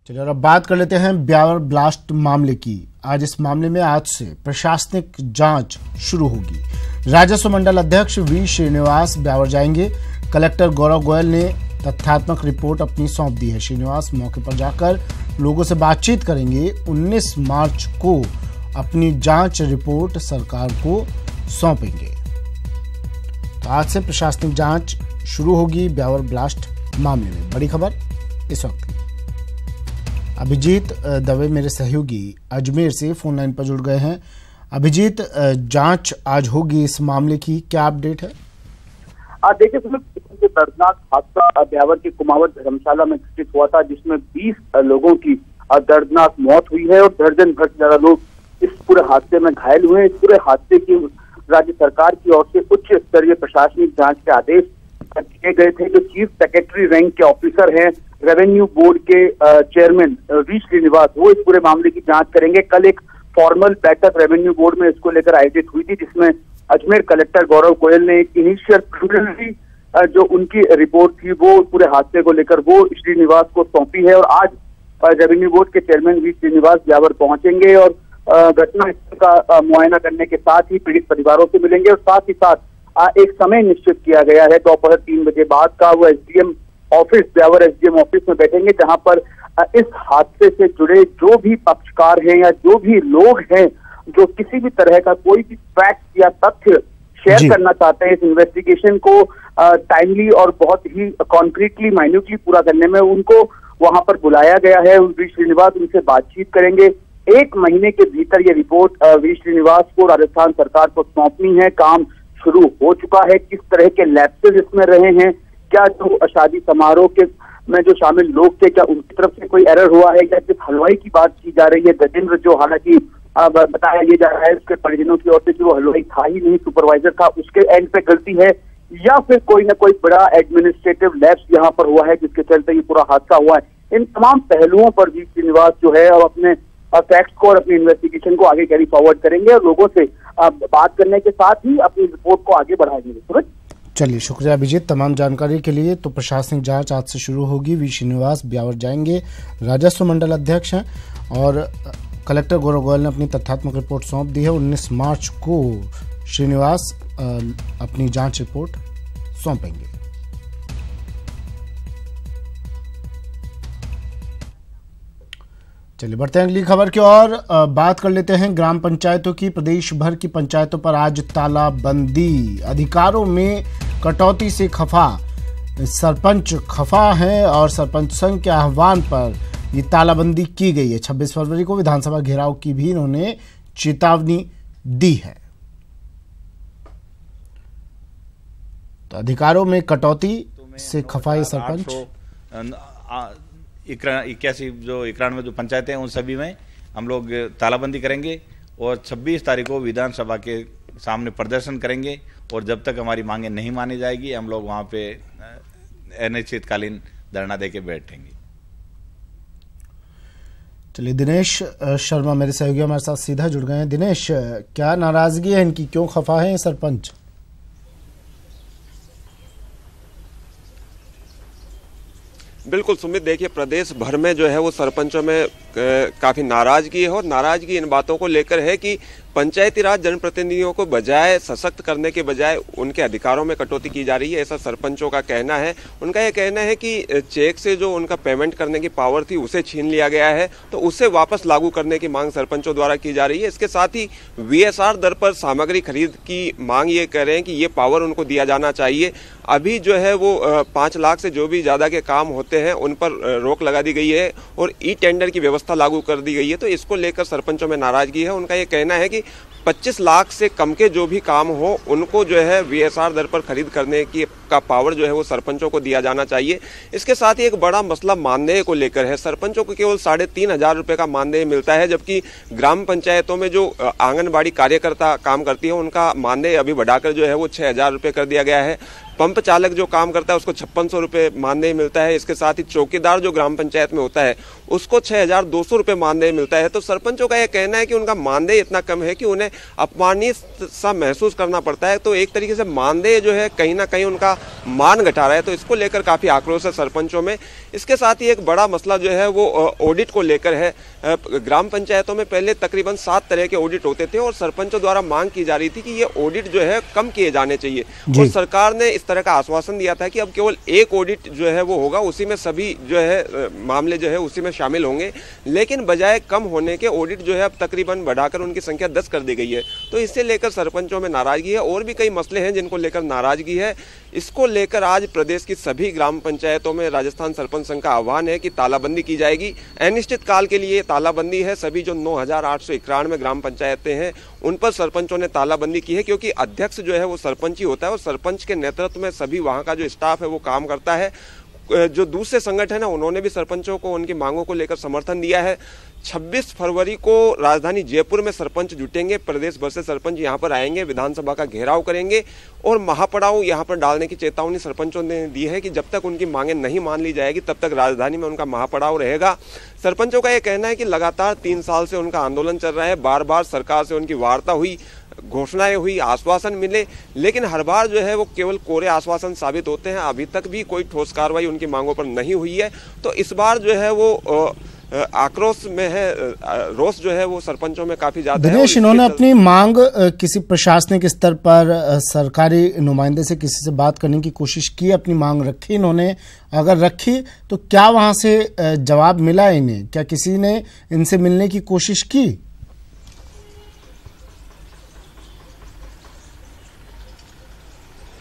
चलिए और अब बात कर लेते हैं ब्यावर ब्लास्ट मामले की। आज इस मामले में आज से प्रशासनिक जांच शुरू होगी। राजस्व मंडल अध्यक्ष वी श्रीनिवास ब्यावर जाएंगे। कलेक्टर गौरव गोयल ने तथ्यात्मक रिपोर्ट अपनी सौंप दी है। श्रीनिवास मौके पर जाकर लोगों से बातचीत करेंगे। 19 मार्च को अपनी जांच रिपोर्ट सरकार को सौंपेंगे। तो आज से प्रशासनिक जांच शुरू होगी ब्यावर ब्लास्ट मामले में। बड़ी खबर इस वक्त। अभिजीत दवे मेरे सहयोगी अजमेर से फोन लाइन पर जुड़ गए हैं। अभिजीत, जांच आज होगी इस मामले की, क्या अपडेट है? देखिए, दर्दनाक हादसा ब्यावर के कुमावत धर्मशाला में घटित हुआ था, जिसमें 20 लोगों की दर्दनाक मौत हुई है और दर्जन भर से ज्यादा लोग इस पूरे हादसे में घायल हुए हैं। इस पूरे हादसे की राज्य सरकार की ओर से उच्च स्तरीय प्रशासनिक जांच के आदेश दिए गए थे। जो चीफ सेक्रेटरी रैंक के ऑफिसर हैं, रेवेन्यू बोर्ड के चेयरमैन वी श्रीनिवास, वो इस पूरे मामले की जांच करेंगे। कल एक फॉर्मल बैठक रेवेन्यू बोर्ड में इसको लेकर आयोजित हुई थी, जिसमें अजमेर कलेक्टर गौरव गोयल ने एक इनिशियल प्रिलिमिनरी जो उनकी रिपोर्ट थी वो पूरे हादसे को लेकर वो श्रीनिवास को सौंपी है। और आज रेवेन्यू बोर्ड के चेयरमैन वी श्रीनिवास ब्यावर पहुंचेंगे और घटना स्थल का मुआयना करने के साथ ही पीड़ित परिवारों से मिलेंगे। और साथ ही साथ एक समय निश्चित किया गया है दोपहर 3 बजे बाद का, वो SDM office, Beawar SDM office में बैठेंगे, जहां पर इस हादसे से जुड़े जो भी पक्षकार हैं या जो भी लोग हैं जो किसी भी तरह का कोई भी फैक्ट या तथ्य शेयर करना चाहते हैं इस इन्वेस्टिगेशन को टाइमली और बहुत ही कॉन्क्रीटली माइन्यूटली पूरा करने में, उनको वहां पर बुलाया गया है। वी श्रीनिवास उनसे बातचीत करेंगे। 1 महीने के भीतर ये रिपोर्ट वी श्रीनिवास को राजस्थान सरकार को सौंपनी है। काम शुरू हो चुका है। किस तरह के लैप्सेस इसमें रहे हैं, क्या जो शादी समारोह के में जो शामिल लोग थे, क्या उनकी तरफ से कोई एरर हुआ है, या सिर्फ हलवाई की बात की जा रही है गजेंद्र, जो हालांकि बताया ये जा रहा है उसके परिजनों की ओर से कि वो हलवाई था ही नहीं, सुपरवाइजर था, उसके एंड पे गलती है, या फिर कोई ना कोई बड़ा एडमिनिस्ट्रेटिव लैप्स यहाँ पर हुआ है जिसके चलते ये पूरा हादसा हुआ है। इन तमाम पहलुओं पर वी श्रीनिवास जो है और अपने फैक्ट्स को और अपनी इन्वेस्टिगेशन को आगे कैरी फॉरवर्ड करेंगे और लोगों से बात करने के साथ ही अपनी रिपोर्ट को आगे बढ़ाएंगे। सूरज, चलिए, शुक्रिया अभिजीत तमाम जानकारी के लिए। तो प्रशासनिक जांच आज से शुरू होगी। वी श्रीनिवास ब्यावर जाएंगे। राजस्व मंडल अध्यक्ष हैं और कलेक्टर गौरव गोयल ने अपनी तथ्यात्मक रिपोर्ट सौंप दी है। 19 मार्च को श्रीनिवास अपनी जांच रिपोर्ट सौंपेंगे। चलिए बढ़ते हैं अगली खबर की ओर। बात कर लेते हैं ग्राम पंचायतों की। प्रदेश भर की पंचायतों पर आज तालाबंदी। अधिकारों में कटौती से खफा सरपंच खफा है और सरपंच संघ के आह्वान पर ये तालाबंदी की गई है। 26 फरवरी को विधानसभा घेराव की भी इन्होंने चेतावनी दी है। तो अधिकारों में कटौती से खफा ये सरपंच। 81 जो 91 जो पंचायतें हैं उन सभी में हम लोग तालाबंदी करेंगे और 26 तारीख को विधानसभा के सामने प्रदर्शन करेंगे। और जब तक हमारी मांगे नहीं मानी जाएगी हम लोग वहां पे अनिश्चितकालीन धरना देके बैठेंगे। चलिए, दिनेश शर्मा मेरे सहयोगी हमारे साथ सीधा जुड़ गए हैं। दिनेश, क्या नाराजगी है इनकी, क्यों खफा है सरपंच? बिल्कुल सुमित, देखिए प्रदेश भर में जो है वो सरपंचों में काफी नाराजगी है और नाराजगी इन बातों को लेकर है कि पंचायती राज जनप्रतिनिधियों को बजाय सशक्त करने के बजाय उनके अधिकारों में कटौती की जा रही है, ऐसा सरपंचों का कहना है। उनका यह कहना है कि चेक से जो उनका पेमेंट करने की पावर थी उसे छीन लिया गया है, तो उसे वापस लागू करने की मांग सरपंचों द्वारा की जा रही है। इसके साथ ही VSR दर पर सामग्री खरीद की मांग ये कह रहे हैं कि ये पावर उनको दिया जाना चाहिए। अभी जो है वो 5 लाख से जो भी ज्यादा के काम होते हैं उन पर रोक लगा दी गई है और टेंडर की व्यवस्था लागू कर दी गई है। तो इसको लेकर सरपंचों में नाराजगी है। उनका ये कहना है कि 25 लाख से कम के जो भी काम हो उनको जो है VSR दर पर खरीद करने की का पावर जो है वो सरपंचों को दिया जाना चाहिए। इसके साथ ही एक बड़ा मसला मानदेय को लेकर है। सरपंचों को केवल 3,500 रुपए का मानदेय मिलता है, जबकि ग्राम पंचायतों में जो आंगनबाड़ी कार्यकर्ता काम करती है उनका मानदेय अभी बढ़ाकर जो है वो 6,000 रुपए कर दिया गया है। पंप चालक जो काम करता है उसको 5600 रुपए मानदेय मिलता है। इसके साथ ही चौकीदार जो ग्राम पंचायत में होता है उसको 6200 रुपए मानदेय मिलता है। तो सरपंचों का यह कहना है कि उनका मानदेय इतना कम है कि उन्हें अपमानित सा महसूस करना पड़ता है। तो एक तरीके से मानदेय जो है कहीं ना कहीं उनका मान घटा रहा है, तो इसको लेकर काफी आक्रोश है सरपंचों में। इसके साथ ही एक बड़ा मसला जो है वो ऑडिट को लेकर है। ग्राम पंचायतों में पहले तकरीबन 7 तरह के ऑडिट होते थे और सरपंचों द्वारा मांग की जा रही थी कि ये ऑडिट जो है कम किए जाने चाहिए, और सरकार ने इस तरह का आश्वासन दिया था कि अब केवल एक ऑडिट जो है वो होगा, उसी में सभी जो है मामले जो है उसी में शामिल होंगे। लेकिन बजाय कम होने के ऑडिट जो है अब तकरीबन बढ़ाकर उनकी संख्या 10 कर दी गई है। तो इससे लेकर सरपंचों में नाराजगी है, और भी कई मसले हैं जिनको लेकर नाराजगी है। इसको लेकर आज प्रदेश की सभी ग्राम पंचायतों में राजस्थान सरपंच संघ का आह्वान है कि तालाबंदी की जाएगी। अनिश्चित काल के लिए तालाबंदी है। सभी जो 9,891 ग्राम पंचायतें हैं उन पर सरपंचों ने तालाबंदी की है, क्योंकि अध्यक्ष जो है वो सरपंच ही होता है और सरपंच के नेतृत्व में सभी वहां का जो स्टाफ है वो काम करता है। जो दूसरे संगठन है उन्होंने भी सरपंचों को उनकी मांगों को लेकर समर्थन दिया है। 26 फरवरी को राजधानी जयपुर में सरपंच जुटेंगे, प्रदेश भर से सरपंच यहां पर आएंगे, विधानसभा का घेराव करेंगे और महापड़ाव यहां पर डालने की चेतावनी सरपंचों ने दी है कि जब तक उनकी मांगें नहीं मान ली जाएगी तब तक राजधानी में उनका महापड़ाव रहेगा। सरपंचों का यह कहना है कि लगातार 3 साल से उनका आंदोलन चल रहा है, बार बार सरकार से उनकी वार्ता हुई, घोषणाएं हुई, आश्वासन मिले, लेकिन हर बार जो है वो केवल कोरे आश्वासन साबित होते हैं। अभी तक भी कोई ठोस कार्रवाई उनकी मांगों पर नहीं हुई है। तो इस बार जो है वो आक्रोश में है, रोष जो है वो सरपंचों में काफी ज्यादा है। दिनेश, इन्होंने अपनी मांग किसी प्रशासनिक स्तर पर सरकारी नुमाइंदे से किसी से बात करने की कोशिश की, अपनी मांग रखी इन्होंने? अगर रखी तो क्या वहां से जवाब मिला इन्हें? क्या किसी ने इनसे मिलने की कोशिश की?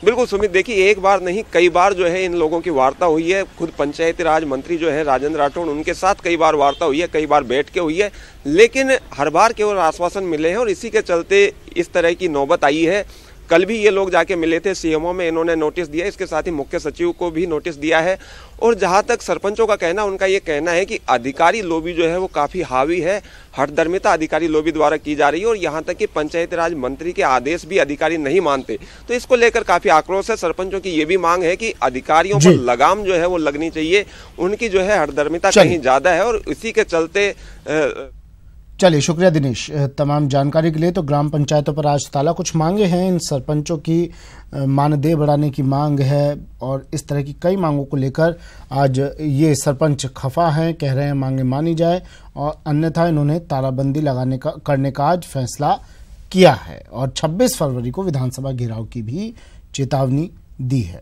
बिल्कुल सुमित, देखिए एक बार नहीं कई बार जो है इन लोगों की वार्ता हुई है। खुद पंचायती राज मंत्री जो है राजेंद्र राठौड़, उनके साथ कई बार वार्ता हुई है, कई बार बैठ के हुई है, लेकिन हर बार केवल आश्वासन मिले हैं और इसी के चलते इस तरह की नौबत आई है। कल भी ये लोग जाके मिले थे, सीएमओ में इन्होंने नोटिस दिया, इसके साथ ही मुख्य सचिव को भी नोटिस दिया है। और जहां तक सरपंचों का कहना, उनका ये कहना है कि अधिकारी लॉबी जो है वो काफी हावी है, हठधर्मिता अधिकारी लॉबी द्वारा की जा रही है और यहां तक कि पंचायती राज मंत्री के आदेश भी अधिकारी नहीं मानते। तो इसको लेकर काफी आक्रोश है। सरपंचों की ये भी मांग है कि अधिकारियों पर लगाम जो है वो लगनी चाहिए, उनकी जो है हठधर्मिता कहीं ज्यादा है और इसी के चलते चलिए, शुक्रिया दिनेश तमाम जानकारी के लिए। तो ग्राम पंचायतों पर आज ताला, कुछ मांगे हैं इन सरपंचों की, मानदेय बढ़ाने की मांग है और इस तरह की कई मांगों को लेकर आज ये सरपंच खफा हैं, कह रहे हैं मांगे मानी जाए, और अन्यथा इन्होंने तालाबंदी करने का आज फैसला किया है और 26 फरवरी को विधानसभा घेराव की भी चेतावनी दी है।